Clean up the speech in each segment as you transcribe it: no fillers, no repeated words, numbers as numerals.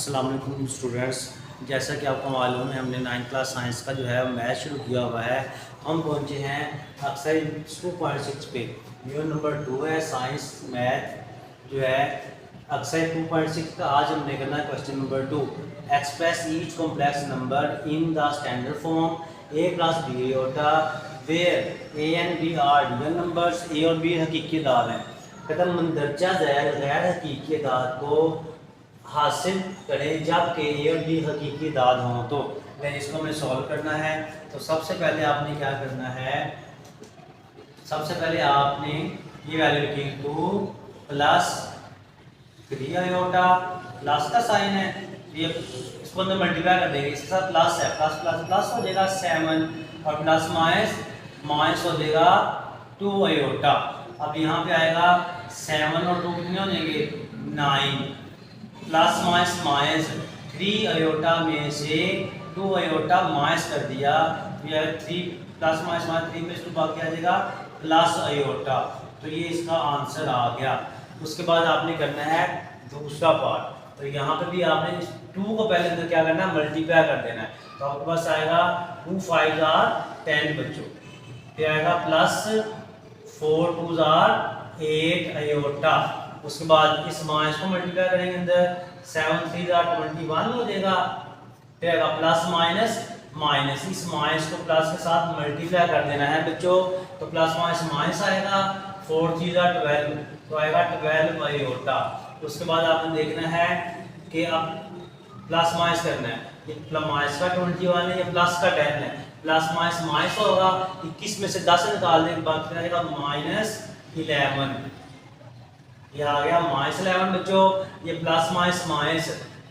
अस्सलाम वालेकुम स्टूडेंट्स। जैसा कि आपको मालूम है हमने 9th क्लास साइंस का जो है मैथ शुरू किया हुआ है। हम पहुंचे हैं एक्सरसाइज 2.6 पे। यूनिट नंबर 2 है साइंस मैथ जो है एक्सरसाइज 2.6 का। आज हमने करना है question number 2, express each complex number in the standard form a plus b होता where a and b are real numbers. a और b हकीकी अदाद हैं। कहता मंदरजा गैर हकीकी अदाद को हासिल करें जबकि ए और बी हकीकी दाद हों। तो इसको हमें सॉल्व करना है। तो सबसे पहले आपने क्या करना है, सबसे पहले आपने ये वैल्यू लिखी 2 प्लस 3 आयोटा, प्लस का साइन है, ये इसको अंदर मल्टीप्लाई कर देंगे, इसके साथ प्लस है, प्लस प्लस प्लस हो जाएगा 7 और प्लस माइनस माइनस हो जाएगा 2 आयोटा। अब यहाँ पे आएगा 7 और 2 कितने हो जाएंगे 9, प्लस माइनस माइनस 3 आयोटा में से 2 आयोटा माइनस कर दिया, यह 3 प्लस माइनस माइनस 3 में से 2 बाकी आ जाएगा प्लस आयोटा। तो ये इसका आंसर आ गया। उसके बाद आपने करना है दूसरा पार्ट। तो यहाँ पे भी आपने इस 2 को पहले अंदर क्या करना है, मल्टीप्लाई कर देना है। तो आपके पास आएगा 2 5 आर 10 बच्चों, फिर आएगा प्लस 4 2 आर 8 आयोटा। उसके बाद इस माइनस को मल्टीप्लाई करेंगे अंदर, 7 3 21 हो जाएगा, फिर आएगा प्लस माइनस माइनस, इस माइनस को प्लस के साथ मल्टीप्लाई कर देना है बच्चों। तो प्लस माइनस माइनस आएगा, 4 3 12, तो आएगा 12 आयोटा। उसके बाद आपने देखना है कि अब प्लस माइनस करना है, ये माइनस का 21 है, ये प्लस का 10 है, प्लस माइनस माइनस होगा, 21 में से 10 निकाल देंगे, बाकी रहेगा माइनस 11। ये आ गया माइनस 11 बच्चों, ये प्लस माइनस माइनस,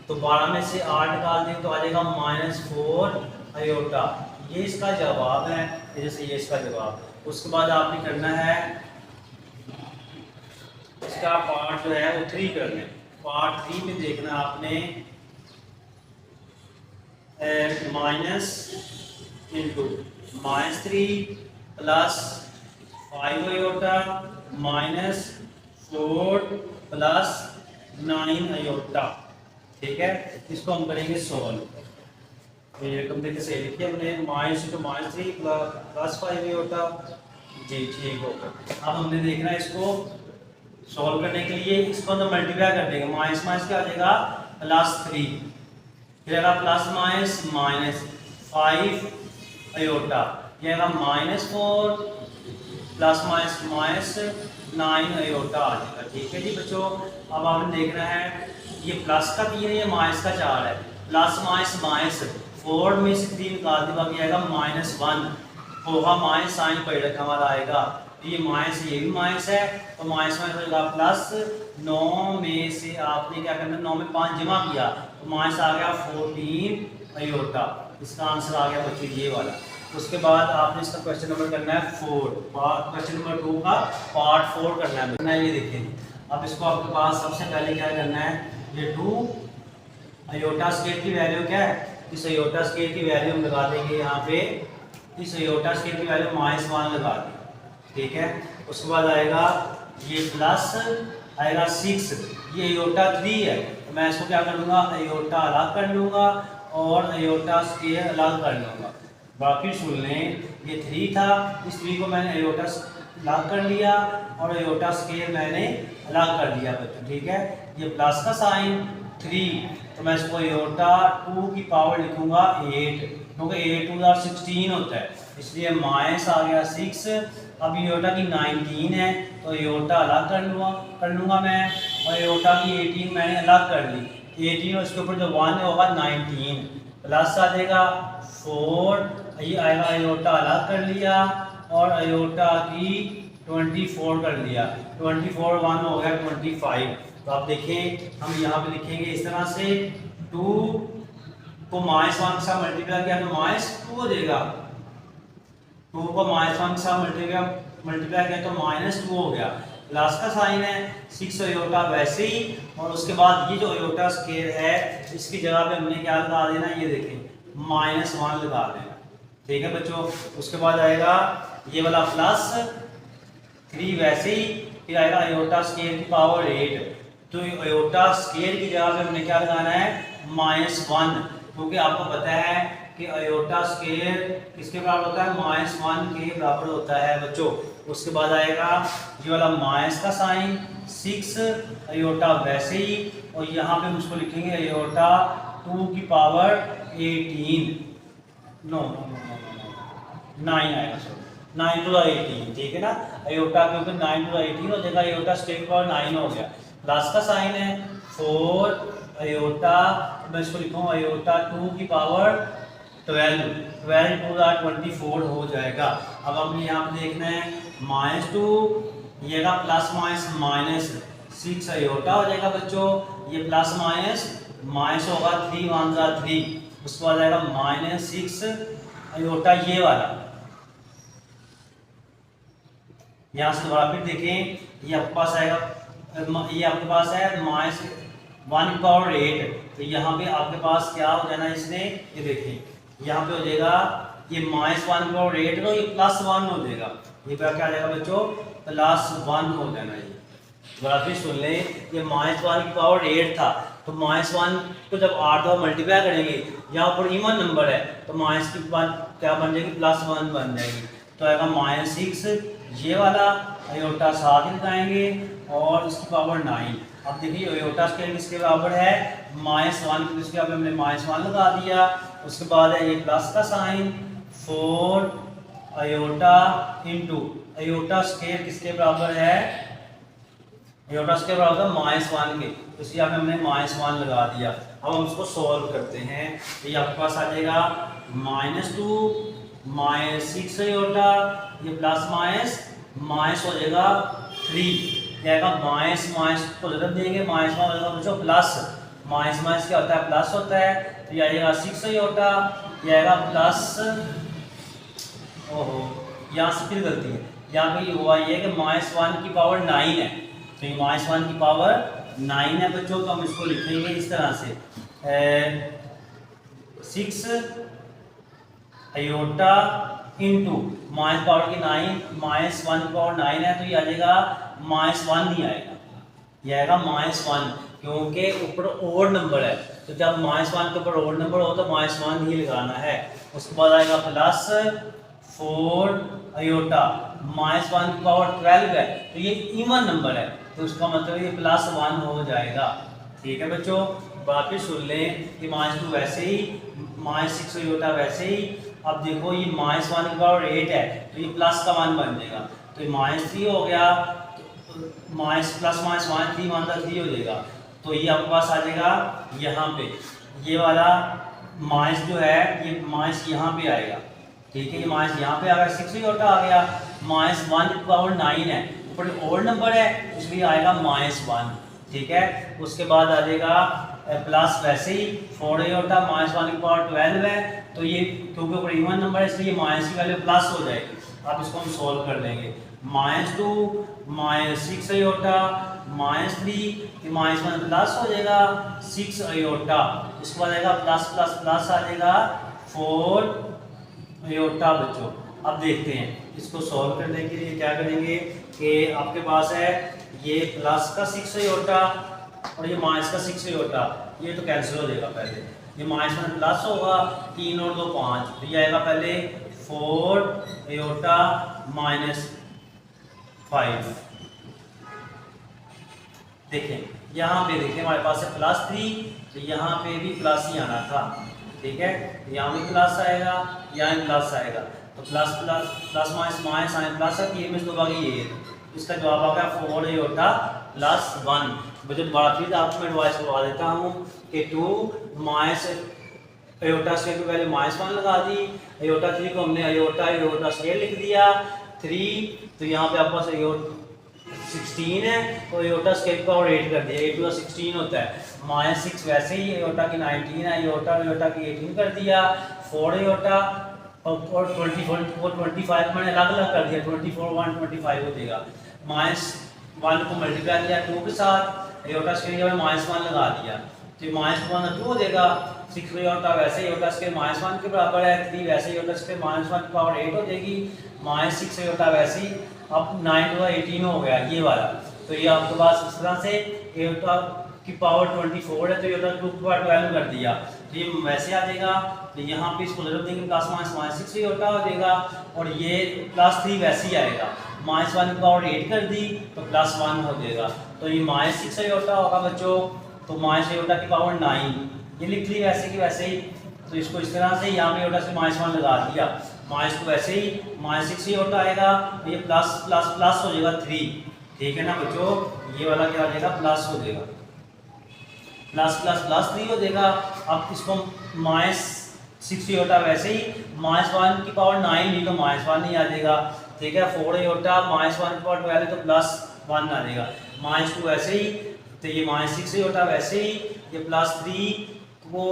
तो 12 में से 8 निकाल दें तो आ जाएगा माइनस 4 आयोटा। ये इसका जवाब है, जैसे ये इसका जवाब। उसके बाद आपने करना है इसका पार्ट जो है वो 3 करना है। पार्ट 3 में देखना आपने minus into minus 3 plus 5 iota minus 4 plus 9 iota. ठीक है, इसको हम करेंगे सॉल्व। ये रकम देखिए सही लिखिए हमने, minus into minus 3 plus 5 iota. जी ठीक होगा। अब हमने देखना है इसको सॉल्व करने के लिए, इसको अंदर मल्टीप्लाई कर देंगे, माइनस माइनस क्या आ जाएगा प्लस 3, फिर आएगा प्लस माइनस माइनस 5 आयोटा, ये आएगा minus 4 plus minus minus 9 iota आ जाएगा। ठीक है जी बच्चों। अब आपने देखना है ये प्लस का 3 है, ये माइनस का 4 है, प्लस माइनस माइनस 4 में से 3 निकाल दिया, बाकी आएगा माइनस 1 होगा, माइनस साइन पढ़ रखा हमारा आएगा, ये माइनस, ये भी माइनस है, तो माइनस माइनस होगा प्लस 9 में से आपने क्या करना है 9 में 5 जमा किया तो माइनस आ गया 14 आयोटा। इसका आंसर आ गया बच्चों ये वाला। उसके बाद आपने इसका क्वेश्चन नंबर करना है 4, क्वेश्चन नंबर 2 का पार्ट 4 करना है। ये देखिए अब इसको आपके पास सबसे पहले क्या करना है, ये 2 आयोटा स्केयर की वैल्यू क्या है, इस आयोटा स्केयर की वैल्यू हम लगा देंगे यहाँ पे, इस आयोटा स्केयर की वैल्यू -1 लगा देंगे। ठीक है, उसके बाद आएगा ये प्लस आएगा 6, ये आयोटा 3 है, तो मैं इसको क्या कर लूँगा आयोटा अलग कर लूँगा और आयोटा स्केयर अलग कर लूँगा। बाकी सुन लें, ये 3 था, इस 3 को मैंने आयोटा अलग कर लिया और आयोटा स्केयर मैंने अलग कर लिया बच्चों। ठीक है, ये प्लस का साइन 3, तो मैं इसको आयोटा 2 की पावर लिखूँगा 8, क्योंकि 8 2 16 होता है, इसलिए माइनस आ गया 6। अब आयोटा की 19 है तो आयोटा अलग कर लूँगा मैं, और आयोटा की 18 मैंने अलग कर ली, 18 और इसके ऊपर जो 1 होगा 19, प्लस आ जाएगा 4, ये आएगा आयोटा अलग कर लिया और आयोटा की 24 कर लिया, 24 1 हो गया 25। तो आप देखें हम यहाँ पे लिखेंगे इस तरह से, 2 को -1 के साथ मल्टीप्लाई किया तो -2 हो जाएगा, 2 को -1 के साथ मल्टीप्लाई किया तो -2 हो गया, प्लस का साइन है 6 आयोटा वैसे ही, और उसके बाद ये जो आयोटा स्केयर है इसकी जगह पे हमने क्या लगा देना, ये देखें -1 लगा देना। ठीक है बच्चों। उसके बाद आएगा ये वाला प्लस 3 वैसे ही, फिर आएगा आयोटा स्केयर की पावर 8, तो आयोटा स्केयर की जगह पे हमने क्या लगाना है -1, क्योंकि आपको पता है कि अयोटा स्क्वायर किसके बराबर होता है, -1 के बराबर होता है बच्चों। उसके बाद आएगा ये वाला माइनस का साइन 6 अयोटा वैसे ही, और यहाँ पे हम उसको लिखेंगे अयोटा 2 की पावर 18, नो 9 आएगा, सर 9 टू 18, ठीक है ना। अयोटा क्योंकि 9 टू 18 हो जाएगा, अयोटा स्क्वायर की पावर 9 हो गया। प्लस का साइन है 4 अयोटा, मैं इसको लिखूँ अयोटा 2 की पावर 12, 12 टू 24 हो जाएगा। अब हमने यहाँ पे देखना है -2, ये का प्लस माइनस -6 अयोटा हो जाएगा बच्चों। ये प्लस माइनस होगा 3 1 3, उसके बाद आएगा -6 अयोटा ये वाला। यहाँ से दोबारा फिर देखें, ये आपके पास आएगा, ये आपके पास है -1 की पावर 8, तो यहाँ पे आपके पास क्या हो जाना इसने, ये देखें यहाँ पे हो जाएगा ये -1 की पावर 8 को ये +1 हो जाएगा, ये क्या आ जाएगा बच्चों, +1 हो जाना। ये दोबारा फिर सुन ले, ये -1 की पावर 8 था, तो -1 को जब 8 दफा मल्टीप्लाई करेंगे, यहाँ पर इवन नंबर है तो माइनस की बात क्या बन जाएगी, +1 बन जाएगी, तो आएगा -6 ये वाला अयोटा 7 लगाएंगे और इसकी पावर 9। अब देखिए अयोटा स्केल किसके बराबर है, -1, तो इसके हमने -1 लगा दिया। उसके बाद है ये प्लस का sign 4 iota into iota scale किसके बराबर है, अयोटा स्केल बराबर है -1 के, तो इसलिए यहाँ पे हमने -1 लगा दिया। अब हम उसको सॉल्व करते हैं, तो ये आपके पास आ जाएगा -2 -6 अयोटा, ये प्लस माइनस हो जाएगा 3, क्या माइनस को जरूरत देंगे, माइनस हो जाएगा बच्चों प्लस, माइनस क्या होता है, प्लस होता है, तो ये आएगा 6 अयोटा, ये आएगा प्लस, ओहो यहाँ से फिर गलती है, यहाँ पे हुआ ये कि -1 की पावर 9 है, तो ये -1 की पावर 9 है बच्चों, तो हम इसको लिखेंगे इस तरह से 6 अयोटा इंटू माइनस पावर की 9, -1 की पावर 9 है, तो ये आ जाएगा -1 नहीं आएगा, ये आएगा -1, क्योंकि ऊपर ओड नंबर है, तो जब -1 के ऊपर ओड नंबर हो तो -1 ही लगाना है। उसके बाद आएगा प्लस 4 अयोटा, -1 की पावर 12 है, तो ये इवन नंबर है, तो उसका मतलब ये +1 हो जाएगा, ठीक है बच्चों। बाकी सुन लें कि -2 वैसे ही, -6 अयोटा वैसे ही। अब देखो ये -1 की पावर 8 है, तो ये प्लस का 1 बन जाएगा, तो ये -3 हो गया, तो माइनस प्लस माइनस -3 1 3 हो जाएगा, तो ये आपके पास आ जाएगा यहाँ पे, ये वाला माइनस जो है ये माइनस यहाँ पे आएगा, ठीक है, ये माइनस यहाँ पे आ गया, 6 अयोटा आ गया, -1 की पावर 9 है, ऊपर ओड नंबर है इसलिए आएगा -1, ठीक है। उसके बाद आ जाएगा प्लस वैसे ही 4 अयोटा, -1 की पावर 12 है, तो ये क्योंकि ऊपर इवन नंबर है इसलिए माइनस की वैल्यू प्लस हो जाएगी। अब इसको हम सोल्व कर लेंगे, -2 -6 अयोटा -3, -1 प्लस हो जाएगा 6 अयोटा, इसके बाद आएगा प्लस प्लस प्लस आ जाएगा 4 अयोटा बच्चों। अब देखते हैं इसको सॉल्व करने के लिए क्या करेंगे कि आपके पास है ये प्लस का 6 अयोटा और ये माइनस का 6 अयोटा, ये तो कैंसिल हो जाएगा, पहले ये -1 प्लस होगा, 3 और 2 5, तो ये आएगा पहले 4 अयोटा -5। देखें यहाँ पे देखें हमारे पास है +3, तो यहाँ पे भी प्लस ही आना था, ठीक है, यहाँ भी प्लस आएगा, यहाँ भी प्लस आएगा, तो plus plus plus minus minus आए प्लस है, ये में दो बाकी ये है, इसका जवाब आ गया 4 अयोटा +1। मुझे दोबारा फिर आपको मैं एडवाइस करवा देता हूँ कि 2 माइनस अयोटा स्केयर की वैल्यू -1 लगा दी, अयोटा 3 को हमने अयोटा स्केयर लिख दिया 3, तो यहाँ पे आपके पास अयोटा 16 है तो अयोटा स्केयर का और 8 कर दिया, 8 टू 16 होता है, -6 वैसे ही अयोटा की 19 है, अयोटा की 18 कर दिया, 4 अयोटा और 25 मैंने अलग अलग कर दिया, 24 1 25 हो जाएगा, -1 को मल्टीप्लाई किया 2 के साथ, अयोटा स्केयर में -1 लगा दिया, तो -1 2 हो जाएगा, 6 अयोटा वैसे ही अयोटा स्केयर -1 के बराबर है, 3 वैसे ही अयोटा स्केयर -1 की पावर 8 हो जाएगी, -6 अयोटा वैसे ही, अब 9 टू 18 हो गया ये वाला, तो ये आपके पास इस तरह से अयोटा की पावर 24 है तो ये 2 की पावर 12 कर दिया तो ये वैसे आ जाएगा। तो यहाँ पे इसको जरूर देंगे प्लस माइनस 6 योटा हो जाएगा और ये +3 वैसे ही आएगा। -1 की पावर 8 कर दी तो +1 हो जाएगा तो ये -6 योटा होगा बच्चों। तो माइनस योटा की पावर 9 ये लिख ली वैसे की वैसे ही। तो इसको इस तरह से यहाँ पे योटा से -1 लगा दिया, माइनस को वैसे ही -6 योटा आएगा तो ये प्लस प्लस प्लस हो जाएगा 3। ठीक है ना बच्चों, ये वाला क्या हो जाएगा प्लस हो जाएगा, प्लस प्लस प्लस 3 हो जाएगा। अब इसको -6 योटा वैसे ही -1 की पावर 9 ली तो -1 ही आ जाएगा। ठीक है, 4 योटा -1 की पावर 12 तो +1 आ जाएगा। -2 वैसे ही तो ये -6 योटा वैसे ही, ये +3 वो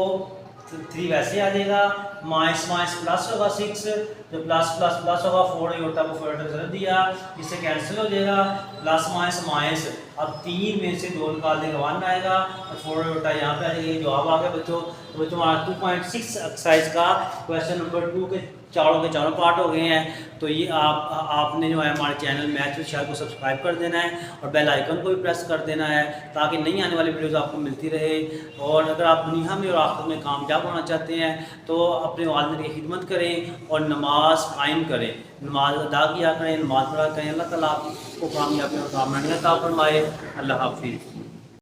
3 वैसे आ जाएगा। माइनस माइनस प्लस होगा 6 जो प्लस प्लस प्लस होगा 4 योटा को 4 कर दिया, इससे कैंसिल हो जाएगा। प्लस माइनस माइनस अब 3 में से 2 निकाल देगा 1 आएगा और 4 योटा यहाँ पे आ जाएगा। जवाब आ गया बच्चों। तो बच्चों हमारा 2.6 एक्सरसाइज का क्वेश्चन नंबर 2 के चारों पार्ट हो गए हैं। तो ये आपने जो है हमारे चैनल मैथ विद शाहिद को सब्सक्राइब कर देना है और बेल आइकन को भी प्रेस कर देना है ताकि नई आने वाली वीडियोस आपको मिलती रहे। और अगर आप दुनिया में और आखिरत में कामयाब होना चाहते हैं तो अपने वालिदैन की खिदमत करें और नमाज कायम करें, नमाज अदा किया करें, नमाज पढ़ा करें। अल्लाह ताला आपको कामयाबी और कामयाबी अता फरमाए। अल्लाह हाफिज़।